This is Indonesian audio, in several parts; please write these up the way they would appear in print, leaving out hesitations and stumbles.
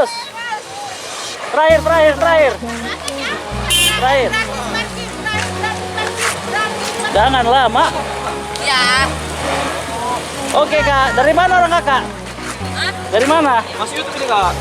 terus. Terakhir. Jangan lama. Ya. Oke kak, dari mana orang kakak? Dari mana? Masih YouTube ini kak?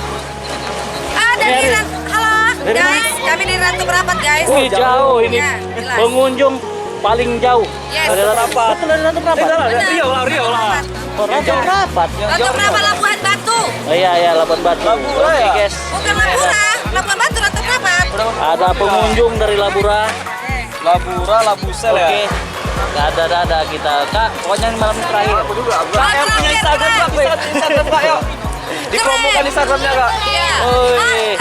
Dari Dari- halo dari guys, kami di Ratu Prapat guys. Wih jauh ini. Ya, jelas. Pengunjung paling jauh. Yes. Dari Ratu Prapat. Betul dari Ratu Prapat. Riau lah. Oh, Ratu Prapat. Ratu Prapat Labuhan Batu. Oh iya, Labuan Batu. Labura Oke ya? guys. Bukan Labura, Labuhan Batu Ratu Prapat. Ada pengunjung dari Labura. Labura, Labusel ya? Oke. Gak ada kita. Kak, pokoknya ini malam terakhir. Aku juga. Terakhir, Punya Instagram Kak. kak, Instagram kak yuk. Dipromokan Instagramnya kak. Iya. Oi.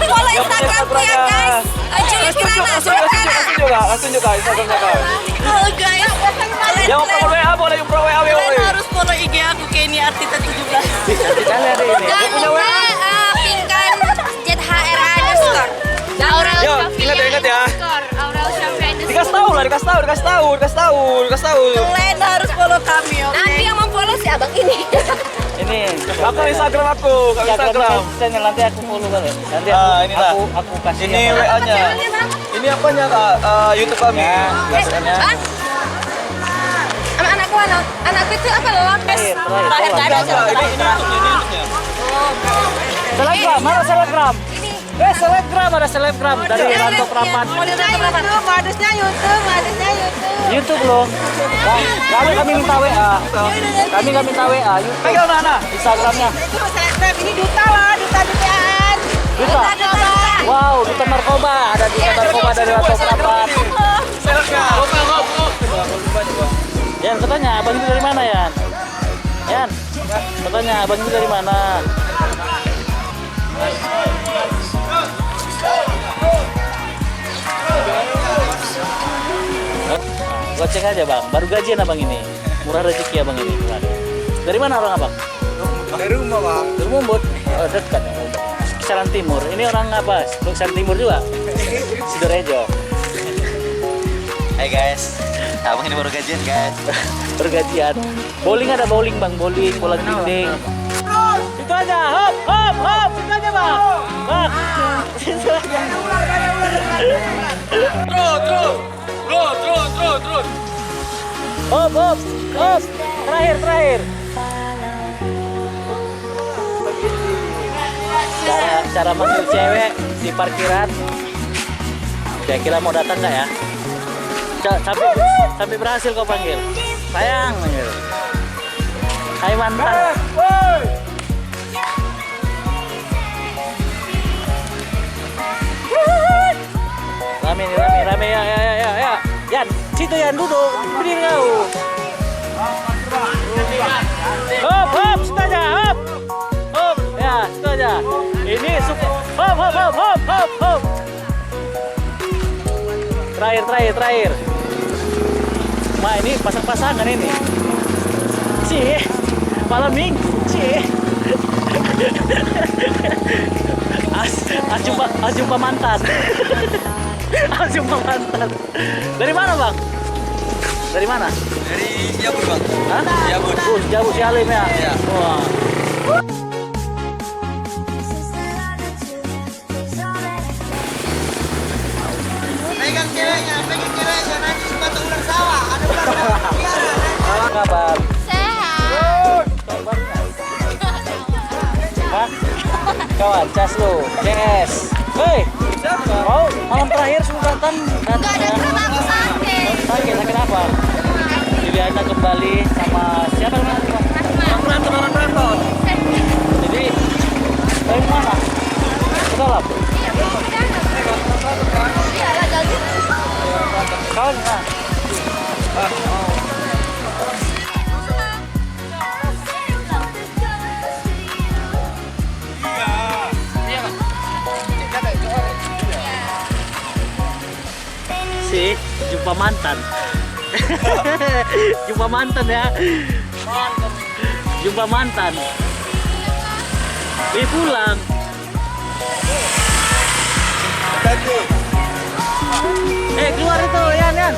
Follow Instagramku ya guys. Julius Kirana, Julius Kirana. Langsung juga Instagramnya kak. Halo guys. Yang mau promo WA boleh, yang pro WA Kalian boleh. harus follow IG aku Kenny Artita 17. Kalian ada ini. Jangan punya lupa WA? pingkan ZHRA underscore. Aurel Yo, Syafia ingat ya. underscore. Aurel Syafia underscore. Dikasih tahu. Kalian harus follow kami, oke? Nanti yang mau follow si abang ini. Ini. Aku Instagram aku, Instagram. Saya nanti aku follow kali. Nanti Inilah. aku kasih. Ini WA-nya. Ini apanya kak? YouTube kami. Biasanya. Sama anakku anakku itu apa loh? Lapis. Terakhir. Terakhir nggak ada siapa Ini YouTube-nya. Selebgram, mana selebgram? Selebgram ada selebgram dari Rantau Prapat. Modusnya YouTube, modusnya YouTube. YouTube loh. Kami minta WA. Kami nggak minta WA. YouTube. Pegang mana? Instagramnya. Itu selebgram, ini duta loh, duta-dutaan. Duta. Wow, duta narkoba. Ada duta narkoba dari Rantau Prapat. Selebgram. Yan, katanya abang itu dari mana Yan? Yan, katanya abang itu dari mana? Goceng aja bang, baru gajian abang ini. Murah rezeki abang ini. Dari mana orang abang? Dari rumah bang. Dari Mumbut. Oh dekat ya Mumbut. Kisaran Timur. Ini orang apa? Kisaran Timur juga. Sidorejo. Hai guys, abang ini baru gajian guys. Bergajian. Bowling ada bowling bang, bowling, bola dinding. Itu aja, hop. Itu aja bang. Bang. Itu aja. Terus. Hop. Terakhir. Cara manggil cewek di parkiran. Kira-kira mau datang nggak ya? Sampai berhasil kau panggil. Sayang panggil. Hai mantan. Rame ya. Yan, situ Yan duduk. Berdiri kau. Hop, situ aja, hop. Ya, situ aja. Ini suka. Hop. Terakhir. Ma ini pasang-pasangan ini. Malam minggu. As jumpa mantan. Dari mana bang? Dari mana? Dari Yabut bang. Hah? Yabut. Jauh si Alim ya? Iya. Wah. Pegang ceweknya, nanti sepatu ular sawah. Ada ular sawah. Apa kabar? Sehat. Hah? Kawan, cas lu. CS. Hei. Oh, malam terakhir sudah datang Gak ada ya. berapa aku sakit. Sakit apa? Juliana kembali sama siapa namanya? Orang berantem. Jadi dari mana? Ke dalam. Iya lah gaji. Kawan mana? Jumpa mantan. Jumpa mantan ya. Jumpa mantan. Pulang. Keluar itu, Yan.